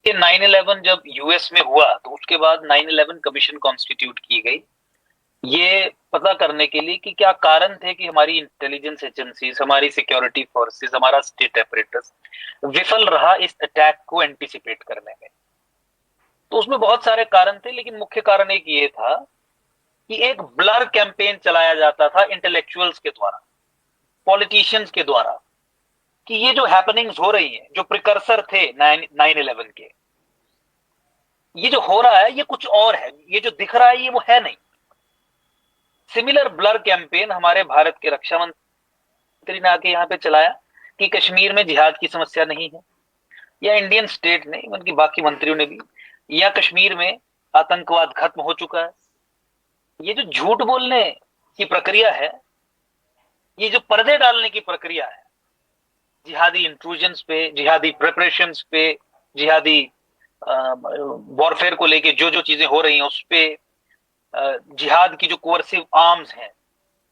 देखिए 9/11 जब यूएस में हुआ तो उसके बाद 9/11 कमीशन कॉन्स्टिट्यूट की गई, ये पता करने के लिए कि क्या कारण थे कि हमारी इंटेलिजेंस एजेंसीज, हमारी सिक्योरिटी फोर्सेस, हमारा स्टेट एपरेटस विफल रहा इस अटैक को एंटिसिपेट करने में। तो उसमें बहुत सारे कारण थे, लेकिन मुख्य कारण एक ये था कि एक ब्लर कैंपेन चलाया जाता था इंटेलेक्चुअल्स के द्वारा, पॉलिटिशियंस के द्वारा, कि ये जो हैपनिंग्स हो रही हैं, जो प्रिकर्सर थे 9/11 के, ये जो हो रहा है ये कुछ और है, ये जो दिख रहा है ये वो है नहीं। सिमिलर ब्लर कैंपेन हमारे भारत के रक्षा मंत्री ने आके यहाँ पे चलाया कि कश्मीर में जिहाद की समस्या नहीं है, या इंडियन स्टेट ने, उनकी बाकी मंत्रियों ने भी, या कश्मीर में आतंकवाद खत्म हो चुका है। ये जो झूठ बोलने की प्रक्रिया है, ये जो पर्दे डालने की प्रक्रिया है, जिहादी इंट्रूजन्स पे, जिहादी प्रिपरेशंस पे, जिहादी वॉरफेयर को लेके जो जो चीजें हो रही हैं उस पे, जिहाद की जो कोअर्सिव आर्म्स हैं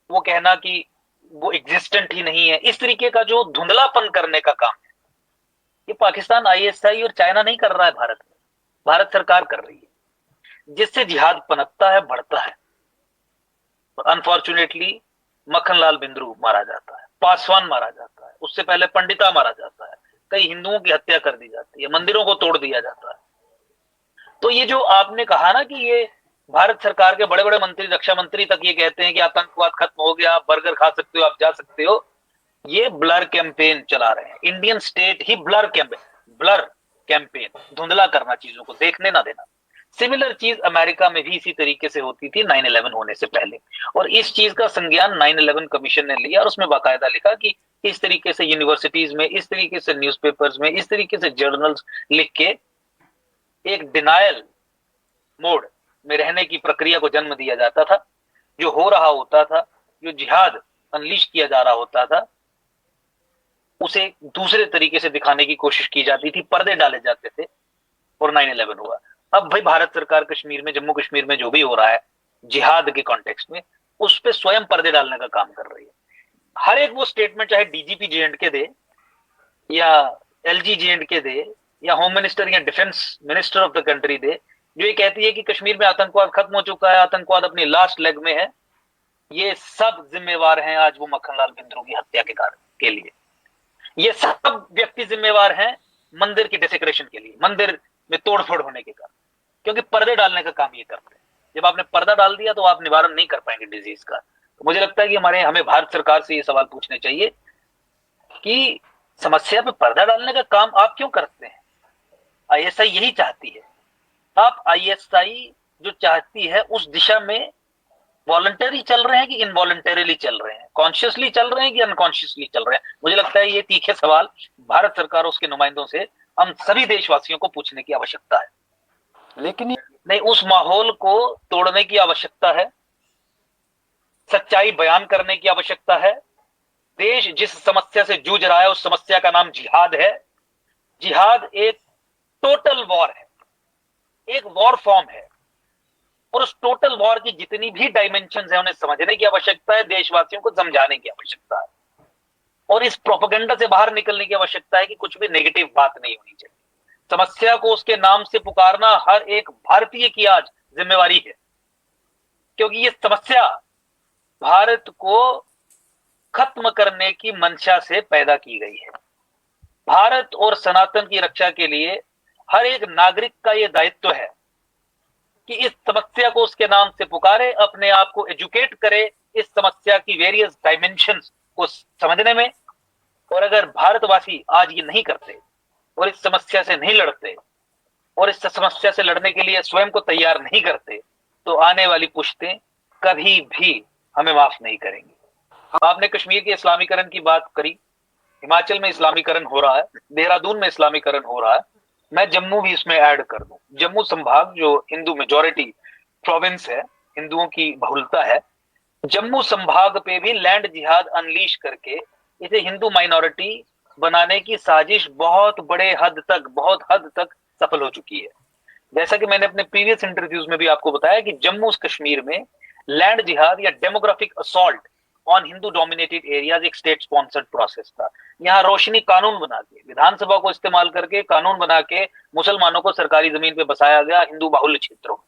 वो कहना कि वो एग्जिस्टेंट ही नहीं है, इस तरीके का जो धुंधलापन करने का काम है, ये पाकिस्तान, आईएसआई और चाइना नहीं कर रहा है, भारत में भारत सरकार कर रही है, जिससे जिहाद पनपता है, बढ़ता है। अनफॉर्चुनेटली मक्खनलाल बिंद्रू मारा जाता है, पासवान मारा जाता है, उससे पहले पंडिता मारा जाता है, कई हिंदुओं की हत्या कर दी जाती है, मंदिरों को तोड़ दिया जाता है। तो ये जो आपने कहा ना कि ये भारत सरकार के बड़े बड़े मंत्री, रक्षा मंत्री तक ये कहते हैं कि आतंकवाद खत्म हो गया, आप बर्गर खा सकते हो, आप जा सकते हो, ये ब्लर कैंपेन चला रहे हैं। इंडियन स्टेट ही ब्लर कैंपेन, धुंधला करना, चीजों को देखने ना देना। सिमिलर चीज अमेरिका में भी इसी तरीके से होती थी 9/11 होने से पहले, और इस चीज का संज्ञान 9/11 कमीशन ने लिया और उसमें बाकायदा लिखा कि इस तरीके से यूनिवर्सिटीज में, इस तरीके से न्यूज़पेपर्स में, इस तरीके से जर्नल्स लिख के एक डिनायल मोड में रहने की प्रक्रिया को जन्म दिया जाता था। जो हो रहा होता था, जो जिहाद अनलीश किया जा रहा होता था, उसे दूसरे तरीके से दिखाने की कोशिश की जाती थी, पर्दे डाले जाते थे, और 9/11 हुआ। अब भाई भारत सरकार कश्मीर में, जम्मू कश्मीर में जो भी हो रहा है जिहाद के कॉन्टेक्स्ट में, उस पर स्वयं पर्दे डालने का काम कर रही है। हर एक वो स्टेटमेंट, चाहे डीजीपी जे.एंड.के दे, या एलजी जे.एंड.के दे, या होम मिनिस्टर या defence minister of the country दे, जो ये कहती है कि कश्मीर में आतंकवाद खत्म हो चुका है, आतंकवाद अपनी लास्ट लेग में है, ये सब जिम्मेवार हैं आज वो मक्खनलाल बिंद्रू की हत्या के कारण के लिए। ये सब व्यक्ति जिम्मेवार हैं मंदिर की डेसिक्रेशन के लिए, मंदिर में तोड़फोड़ होने के कारण, क्योंकि पर्दे डालने का काम ये करते हैं। जब आपने पर्दा डाल दिया तो आप निवारण नहीं कर पाएंगे डिजीज का। तो मुझे लगता है कि हमें भारत सरकार से ये सवाल पूछने चाहिए कि समस्या पे पर्दा डालने का काम आप क्यों करते हैं? आईएसआई यही चाहती है। आप आईएसआई जो चाहती है उस दिशा में वॉलंटरी चल रहे हैं कि इनवॉलंटरीली चल रहे हैं, कॉन्शियसली चल रहे हैं कि अनकॉन्शियसली चल रहे हैं? मुझे लगता है ये तीखे सवाल भारत सरकार और उसके नुमाइंदों से हम सभी देशवासियों को पूछने की आवश्यकता है। लेकिन नहीं, उस माहौल को तोड़ने की आवश्यकता है, सच्चाई बयान करने की आवश्यकता है। देश जिस समस्या से जूझ रहा है उस समस्या का नाम जिहाद है। जिहाद एक टोटल वॉर है, एक वॉर फॉर्म है, और उस टोटल वॉर की जितनी भी डायमेंशंस है उन्हें समझने की आवश्यकता है, देशवासियों को समझाने की आवश्यकता है, और इस प्रोपेगेंडा से बाहर निकलने की आवश्यकता है कि कुछ भी नेगेटिव बात नहीं होनी चाहिए। समस्या को उसके नाम से पुकारना हर एक भारतीय की आज जिम्मेवारी है, क्योंकि ये समस्या भारत को खत्म करने की मंशा से पैदा की गई है। भारत और सनातन की रक्षा के लिए हर एक नागरिक का यह दायित्व है कि इस समस्या को उसके नाम से पुकारे, अपने आप को एजुकेट करे इस समस्या की वेरियस डायमेंशंस को समझने में। और अगर भारतवासी आज ये नहीं करते और इस समस्या से नहीं लड़ते और इस समस्या से लड़ने के लिए स्वयं को तैयार नहीं करते, तो आने वाली पुश्तें कभी भी हमें माफ नहीं करेंगी। आपने कश्मीर के इस्लामीकरण की बात करी, हिमाचल में इस्लामीकरण हो रहा है, देहरादून में इस्लामीकरण हो रहा है, मैं जम्मू भी इसमें ऐड कर दूं। जम्मू संभाग जो हिंदू मेजोरिटी प्रोविंस है, हिंदुओं की बहुलता है, जम्मू संभाग पे भी लैंड जिहाद अनलीश करके इसे हिंदू माइनॉरिटी बनाने की साजिश बहुत हद तक सफल हो चुकी है। जैसा कि मैंने अपने प्रीवियस इंटरव्यूज में भी आपको बताया कि जम्मू कश्मीर में लैंड जिहाद या demographic assault on Hindu dominated areas एक स्टेट स्पॉन्सर्ड प्रोसेस था। यहाँ रोशनी कानून बना के, विधानसभा को इस्तेमाल करके कानून बना के मुसलमानों को सरकारी जमीन पे बसाया गया हिंदू बाहुल्य क्षेत्रों में।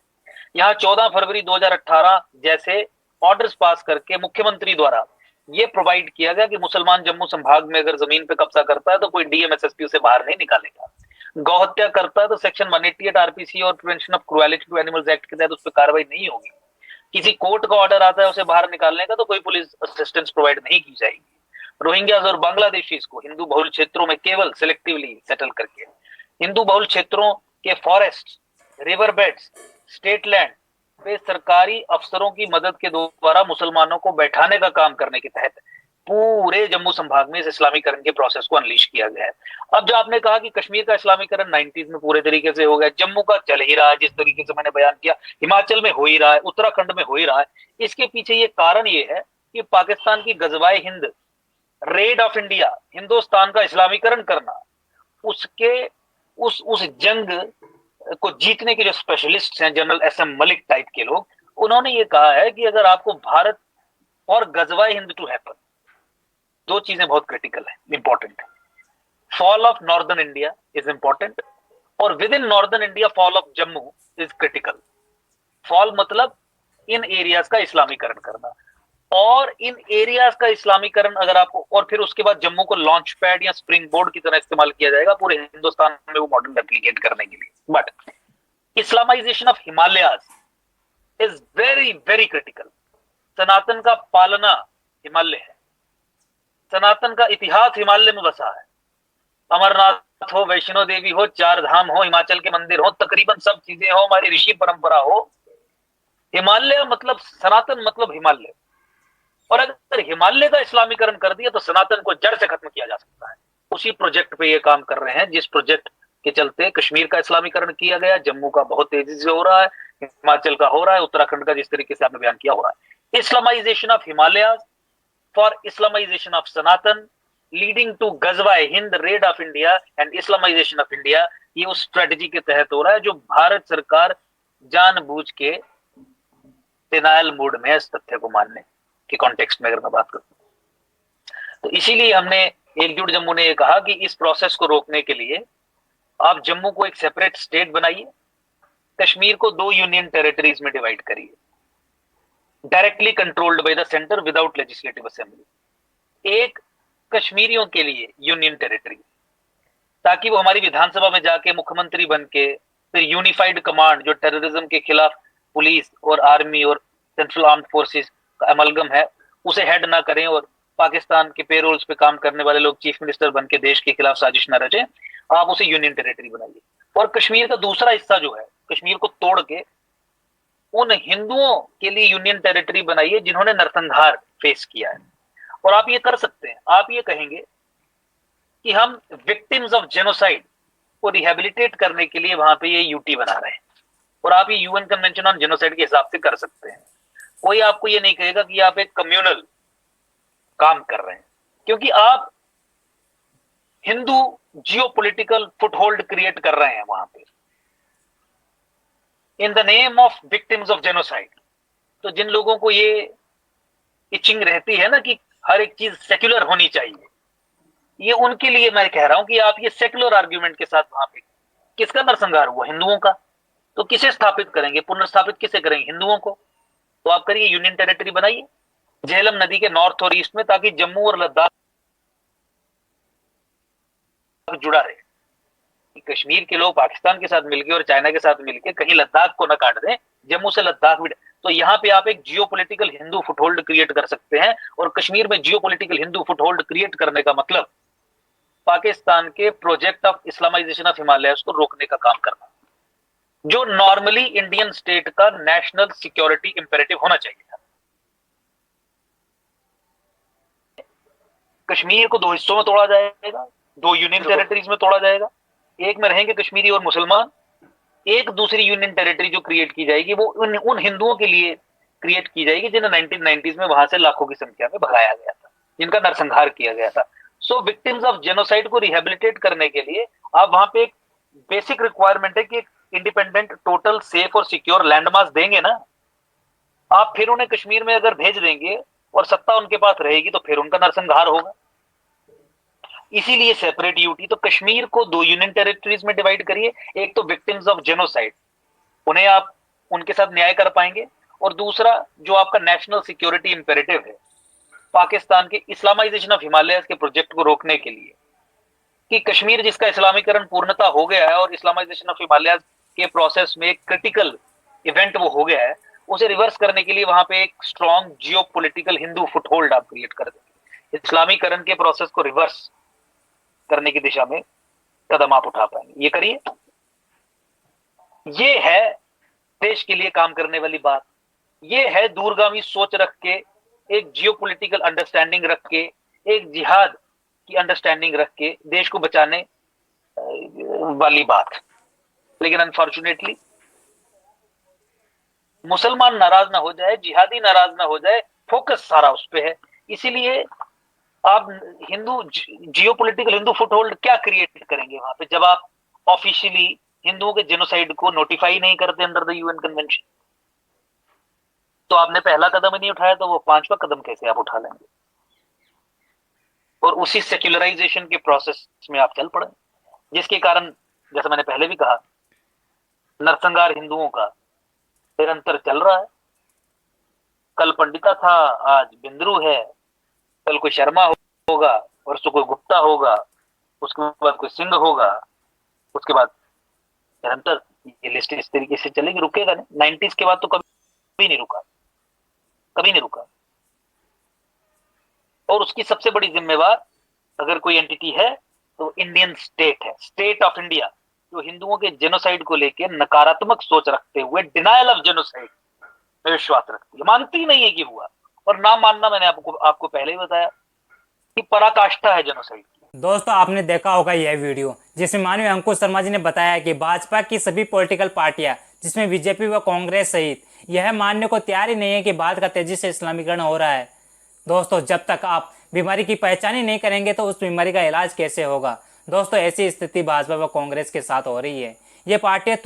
यहाँ 14 फरवरी 2018 जैसे ऑर्डर्स पास करके मुख्यमंत्री द्वारा ये प्रोवाइड किया गया कि मुसलमान जम्मू संभाग में अगर जमीन पे कब्जा करता है तो कोई डीएमएसएसपी उसे बाहर नहीं निकालेगा। गौहत्या करता है तो सेक्शन 188 आरपीसी और prevention of cruelty to animals act के तहत उस पर कार्रवाई नहीं होगी। किसी कोर्ट का ऑर्डर आता है उसे बाहर निकालने का तो कोई पुलिस असिस्टेंस प्रोवाइड नहीं की जाएगी। रोहिंग्यास और बांग्लादेशीज को हिंदू बहुल क्षेत्रों में केवल सिलेक्टिवली सेटल करके हिंदू बहुल क्षेत्रों के forest, river beds, state land पे सरकारी अफसरों की मदद के द्वारा मुसलमानों को बैठाने का काम करने के तहत पूरे जम्मू संभाग में इस इस्लामीकरण के प्रोसेस को अनलीश किया गया है। अब जो आपने कहा कि कश्मीर का इस्लामीकरण 90s में पूरे तरीके से हो गया, जम्मू का चल ही रहा है जिस तरीके से मैंने बयान किया, हिमाचल में हो ही रहा है, उत्तराखंड में हो ही रहा है। इसके पीछे ये कारण ये है कि पाकिस्तान की गजवाए हिंद, रेड ऑफ इंडिया, हिंदुस्तान का इस्लामीकरण करना, उसके उस जंग को जीतने के जो स्पेशलिस्ट हैं, जनरल एसएम मलिक टाइप के लोग, उन्होंने ये कहा है कि अगर आपको भारत और गजवाए हिंद टू हैपन, दो चीजें बहुत क्रिटिकल है, इंपॉर्टेंट है। Fall of northern India is important और with in northern India fall of Jammu is critical. Fall मतलब इन एरियाज का इस्लामीकरण करना, और इन एरियाज का इस्लामीकरण अगर आपको, और फिर उसके बाद जम्मू को लॉन्च पैड या स्प्रिंग बोर्ड की तरह इस्तेमाल किया जाएगा पूरे हिंदुस्तान में वो मॉडल रेप्लिकेट करने के लिए। But Islamization of Himalayas is very very critical. सनातन का पालना हिमालय है, सनातन का इतिहास हिमालय में बसा है। अमरनाथ हो, वैष्णो देवी हो, चार धाम हो, हिमाचल के मंदिर हो, तकरीबन सब चीजें हो, हमारी ऋषि परंपरा हो, हिमालय मतलब सनातन मतलब हिमालय। और अगर हिमालय का इस्लामीकरण कर दिया तो सनातन को जड़ से खत्म किया जा सकता है। उसी प्रोजेक्ट पे ये काम कर रहे हैं जिस प्रोजेक्ट के चलते कश्मीर का इस्लामीकरण किया गया, जम्मू का बहुत तेजी से हो रहा है, हिमाचल का हो रहा है, उत्तराखंड का जिस तरीके से आपने बयान किया हो रहा है। Islamization of Himalaya for Islamization of Sanatan leading to गजवाए हिंद, raid of India and Islamization of India, ये उस स्ट्रेटजी के तहत हो रहा है जो भारत सरकार जानबूझ के डिनायल मोड में है इस तथ्य को मानने के कॉन्टेक्स्ट में अगर मैं बात करूं। तो इसीलिए हमने एकजुट जम्मू ने ये कहा कि इस प्रोसेस को रोकने के लिए आप जम्मू को एक सेपरेट स्टेट बनाइए, कश्मीर को 2 यूनियन टेरिटरीज में डिवाइड करिए, directly controlled by the centre without legislative assembly. एक कश्मीरियों के लिए यूनियन टेरिटरी, ताकि वो हमारी विधानसभा में जाके मुख्यमंत्री बन के फिर यूनिफाइड कमांड जो टेररिज्म के खिलाफ पुलिस और आर्मी और सेंट्रल आर्म्ड फोर्सेस का अमलगम है उसे हेड ना करें, और पाकिस्तान के पेरोल्स पे काम करने वाले लोग चीफ मिनिस्टर बन के देश के खिलाफ साजिश न रचे। आप उसे यूनियन टेरिटरी बनाइए। और कश्मीर का दूसरा हिस्सा जो है, कश्मीर को तोड़ के उन हिंदुओं के लिए यूनियन टेरिटरी बनाइए जिन्होंने नरसंहार फेस किया है। और आप ये कर सकते हैं, आप ये कहेंगे कि हम विक्टिम्स ऑफ जेनोसाइड को रिहेबिलिटेट करने के लिए वहां पे ये यूटी बना रहे हैं, और आप ये यूएन कन्वेंशन ऑन जेनोसाइड के हिसाब से कर सकते हैं। कोई आपको ये नहीं कहेगा कि आप एक कम्युनल काम कर रहे हैं, क्योंकि आप हिंदू जियोपॉलिटिकल फुटहोल्ड क्रिएट कर रहे हैं वहां पे in the name of victims of genocide. तो जिन लोगों को ये इचिंग रहती है ना कि हर एक चीज सेक्युलर होनी चाहिए, ये उनके लिए मैं कह रहा हूं कि आप ये सेक्युलर आर्ग्यूमेंट के साथ वहां पे किसका नरसंहार हुआ? हिंदुओं का। तो किसे स्थापित करेंगे, पुनर्स्थापित किसे करेंगे? हिंदुओं को। तो आप करिए यूनियन टेरिटरी बनाइए झेलम नदी के नॉर्थ और ईस्ट में, ताकि जम्मू और लद्दाख जुड़ा रहे। कश्मीर के लोग पाकिस्तान के साथ मिलके और चाइना के साथ मिलके कहीं लद्दाख को न काट दें, जम्मू से लद्दाख भी। तो यहाँ पे आप एक जियोपॉलिटिकल हिंदू फुटहोल्ड क्रिएट कर सकते हैं, और कश्मीर में जियोपॉलिटिकल हिंदू फुटहोल्ड क्रिएट करने का मतलब पाकिस्तान के project of Islamisation of Himalaya को रोकने का काम करना, जो नॉर्मली इंडियन स्टेट का नेशनल सिक्योरिटी इंपेरेटिव होना चाहिए था। कश्मीर को 2 हिस्सों में तोड़ा जाएगा, 2 यूनियन टेरिटरीज में तोड़ा जाएगा। एक में रहेंगे कश्मीरी और मुसलमान, एक दूसरी यूनियन टेरिटरी जो क्रिएट की जाएगी वो उन हिंदुओं के लिए क्रिएट की जाएगी जिन्हें 1990s में वहां से लाखों की संख्या में भगाया गया था, जिनका नरसंहार किया गया था। सो विक्टिम्स ऑफ जेनोसाइड को रिहेबिलिटेट करने के लिए आप वहां पे एक बेसिक रिक्वायरमेंट है कि एक इंडिपेंडेंट, टोटल, सेफ और सिक्योर लैंड मास देंगे ना। आप फिर उन्हें कश्मीर में अगर भेज देंगे और सत्ता उनके पास रहेगी तो फिर उनका नरसंहार होगा। इसीलिए सेपरेट यूटी। तो कश्मीर को 2 यूनियन टेरिटरीज में डिवाइड करिए, एक तो विक्टिम्स ऑफ जेनोसाइड, उन्हें आप उनके साथ न्याय कर पाएंगे, और दूसरा जो आपका नेशनल सिक्योरिटी इंपेरेटिव है, पाकिस्तान के इस्लामाइजेशन ऑफ हिमालय के प्रोजेक्ट को रोकने के लिए, कि कश्मीर जिसका इस्लामीकरण पूर्णता हो गया है और इस्लामाइजेशन ऑफ हिमालय के प्रोसेस में एक क्रिटिकल इवेंट वो हो गया है, उसे रिवर्स करने के लिए वहां पे एक strong geo political Hindu foothold आप क्रिएट कर देंगे, इस्लामीकरण के प्रोसेस को रिवर्स करने की दिशा में कदम आप उठा पाएंगे। ये करिए। ये है देश के लिए काम करने वाली बात। ये है दूरगामी सोच रख के, एक जियोपॉलिटिकल अंडरस्टैंडिंग रख के, एक जिहाद की अंडरस्टैंडिंग रख के देश को बचाने वाली बात। लेकिन अनफॉर्चुनेटली मुसलमान नाराज ना हो जाए, जिहादी नाराज ना हो जाए, फोकस सारा उस पे है। इसीलिए आप हिंदू जियोपॉलिटिकल हिंदू फुटहोल्ड क्या क्रिएट करेंगे वहां पे, जब आप ऑफिशियली हिंदुओं के जेनोसाइड को नोटिफाई नहीं करते अंडर द यूएन कन्वेंशन। तो आपने पहला कदम ही नहीं उठाया, तो वो 5वां कदम कैसे आप उठा लेंगे? और उसी सेक्युलराइजेशन के प्रोसेस में आप चल पड़े, जिसके कारण जैसे मैंने पहले भी कहा, नरसंहार हिंदुओं का निरंतर चल रहा है। कल पंडिता था, आज बिंद्रू है, कल कोई शर्मा होगा, परसों कोई गुप्ता होगा, उसके बाद कोई सिंह होगा, उसके बाद निरंतर ये लिस्ट इस तरीके से चलेगी, रुकेगा नहीं। 90s के बाद तो कभी नहीं रुका, कभी नहीं रुका। और उसकी सबसे बड़ी जिम्मेवार अगर कोई एंटिटी है तो इंडियन स्टेट है, स्टेट ऑफ इंडिया, जो हिंदुओं के जेनोसाइड को लेकर नकारात्मक सोच रखते हुए डिनायल ऑफ जेनोसाइड में विश्वास रखती है, मानती नहीं है कि हुआ। और ना मानना, मैंने आपको पहले ही बताया कि पराकाष्ठा है जेनोसाइड की। दोस्तों, आपने देखा होगा यह वीडियो जिसमें माननीय अंकुश शर्मा जी ने बताया कि भाजपा की सभी पॉलिटिकल पार्टियां, जिसमें बीजेपी व कांग्रेस सहित, यह मानने को तैयार ही नहीं है कि भारत का तेजी से इस्लामीकरण हो रहा है। दोस्तों, जब तक आप बीमारी की पहचान ही नहीं करेंगे तो उस बीमारी का इलाज कैसे होगा? दोस्तों, ऐसी स्थिति भाजपा व कांग्रेस के साथ हो रही है। ये पार्टियां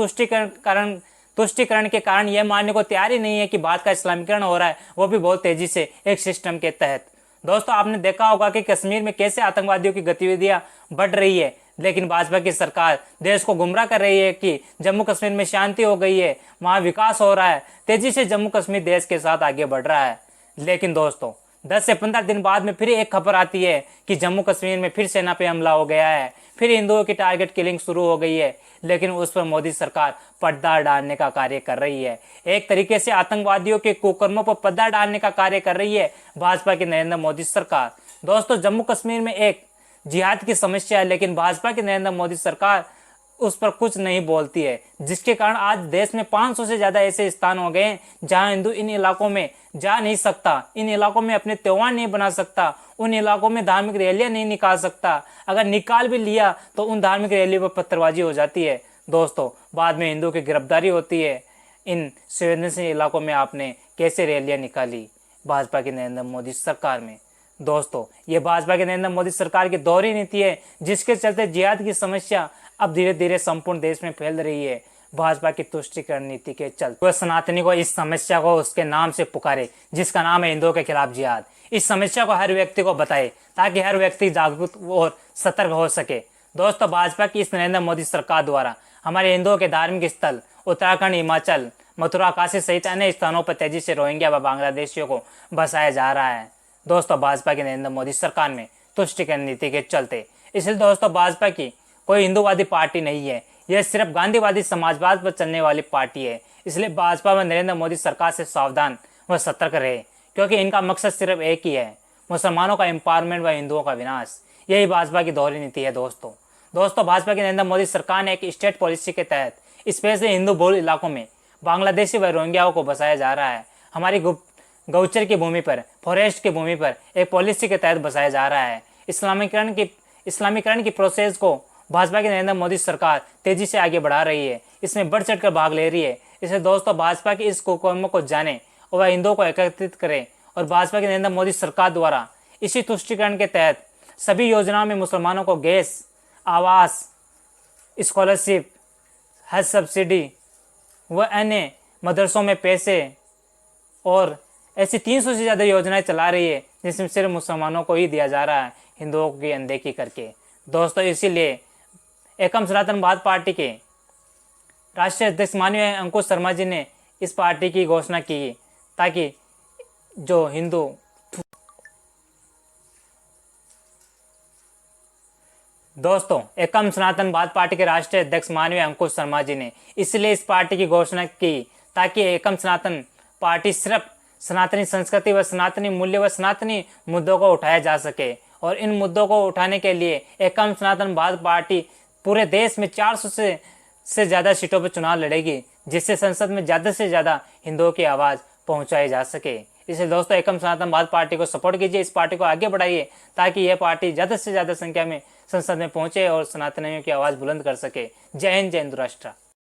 तुष्टिकरण के कारण यह मानने को तैयार ही नहीं है कि भारत का इस्लामीकरण हो रहा है, वो भी बहुत तेजी से एक सिस्टम के तहत। दोस्तों, आपने देखा होगा कि कश्मीर में कैसे आतंकवादियों की गतिविधियां बढ़ रही है, लेकिन भाजपा की सरकार देश को गुमराह कर रही है कि जम्मू कश्मीर में शांति हो गई है, वहां विकास हो रहा है, तेजी से जम्मू कश्मीर देश के साथ आगे बढ़ रहा है। लेकिन दोस्तों, 10 से 15 दिन बाद में फिर एक खबर आती है कि जम्मू कश्मीर में फिर सेना पे हमला हो गया है, फिर हिंदुओं की टारगेट किलिंग शुरू हो गई है। लेकिन उस पर मोदी सरकार पर्दा डालने का कार्य कर रही है। एक तरीके से आतंकवादियों के कुकर्मों पर पर्दा डालने का कार्य कर रही है भाजपा की नरेंद्र मोदी सरकार। दोस्तों, जम्मू कश्मीर में एक जिहाद की समस्या है, लेकिन भाजपा की नरेंद्र मोदी सरकार उस पर कुछ नहीं बोलती है, जिसके कारण आज देश में 500 से ज्यादा ऐसे स्थान हो गए हैं जहां हिंदू इन इलाकों में जा नहीं सकता, इन इलाकों में अपने त्योहार नहीं बना सकता, उन इलाकों में धार्मिक रैलियां नहीं निकाल सकता। अगर निकाल भी लिया तो उन धार्मिक रैलियों पर पत्थरबाजी हो जाती है। दोस्तों, बाद में हिंदुओं की गिरफ्तारी होती है। इन संवेदनशील इलाकों में आपने कैसे रैलियां निकाली भाजपा की नरेंद्र मोदी सरकार में? दोस्तों, ये भाजपा की नरेंद्र मोदी सरकार की दोहरी नीति है, जिसके चलते जिहाद की समस्या अब धीरे धीरे संपूर्ण देश में फैल रही है। भाजपा की तुष्टिकरण नीति के चलते वह सनातनी को इस समस्या को उसके नाम से पुकारे, जिसका नाम है हिंदुओं के खिलाफ जिहाद। इस समस्या को हर व्यक्ति को बताए ताकि हर व्यक्ति जागरूक और सतर्क हो सके। दोस्तों, भाजपा की इस नरेंद्र मोदी सरकार द्वारा हमारे हिंदुओं के धार्मिक स्थल उत्तराखंड, हिमाचल, मथुरा, काशी सहित अन्य स्थानों पर तेजी से रोहिंग्या व बांग्लादेशियों को बसाया जा रहा है। दोस्तों, भाजपा की नरेंद्र मोदी सरकार में तुष्टिकरण नीति के चलते, इसलिए दोस्तों भाजपा की कोई हिंदूवादी पार्टी नहीं है, यह सिर्फ गांधीवादी समाजवाद पर चलने वाली पार्टी है। इसलिए भाजपा व नरेंद्र मोदी सरकार से सावधान व सतर्क रहे, क्योंकि इनका मकसद सिर्फ एक ही है, मुसलमानों का एम्पावरमेंट व हिंदुओं का विनाश। यही भाजपा की दोहरी नीति है। दोस्तों, भाजपा की नरेंद्र मोदी सरकार ने एक स्टेट पॉलिसी के तहत स्पेशली हिंदू बहुल इलाकों में बांग्लादेशी व रोहिंग्याओं को बसाया जा रहा है। हमारी गौचर की भूमि पर, फॉरेस्ट की भूमि पर एक पॉलिसी के तहत बसाया जा रहा है। इस्लामीकरण की प्रोसेस को भाजपा की नरेंद्र मोदी सरकार तेजी से आगे बढ़ा रही है, इसमें बढ़ चढ़कर भाग ले रही है। इसलिए दोस्तों, भाजपा की इस कुकर्मों को जाने और वह हिंदुओं को एकत्रित करे, और भाजपा की नरेंद्र मोदी सरकार द्वारा इसी तुष्टिकरण के तहत सभी योजनाओं में मुसलमानों को गैस, आवास, स्कॉलरशिप, हज सब्सिडी व अन्य मदरसों में पैसे और ऐसी 300 से ज़्यादा योजनाएं चला रही है जिसमें सिर्फ मुसलमानों को ही दिया जा रहा है, हिंदुओं की अनदेखी करके। दोस्तों, इसीलिए एकम सनातनवाद पार्टी के राष्ट्रीय अध्यक्ष माननीय अंकुश शर्मा जी ने इस पार्टी की घोषणा की, ताकि जो हिंदू दोस्तों, एकम सनातनवाद पार्टी के राष्ट्रीय अध्यक्ष माननीय अंकुश शर्मा जी ने इसलिए इस पार्टी की घोषणा की ताकि एकम सनातन पार्टी सिर्फ सनातनी संस्कृति व सनातनी मूल्य व सनातनी मुद्दों को उठाया जा सके। और इन मुद्दों को उठाने के लिए एकम सनातनवाद पार्टी पूरे देश में 400 से ज़्यादा सीटों पर चुनाव लड़ेगी, जिससे संसद में ज़्यादा से ज़्यादा हिंदुओं की आवाज़ पहुंचाई जा सके। इसलिए दोस्तों, एकम सनातनवाद पार्टी को सपोर्ट कीजिए, इस पार्टी को आगे बढ़ाइए ताकि यह पार्टी ज़्यादा से ज़्यादा संख्या में संसद में पहुंचे और सनातनियों की आवाज़ बुलंद कर सके। जय हिंद, जय हिंदू राष्ट्र।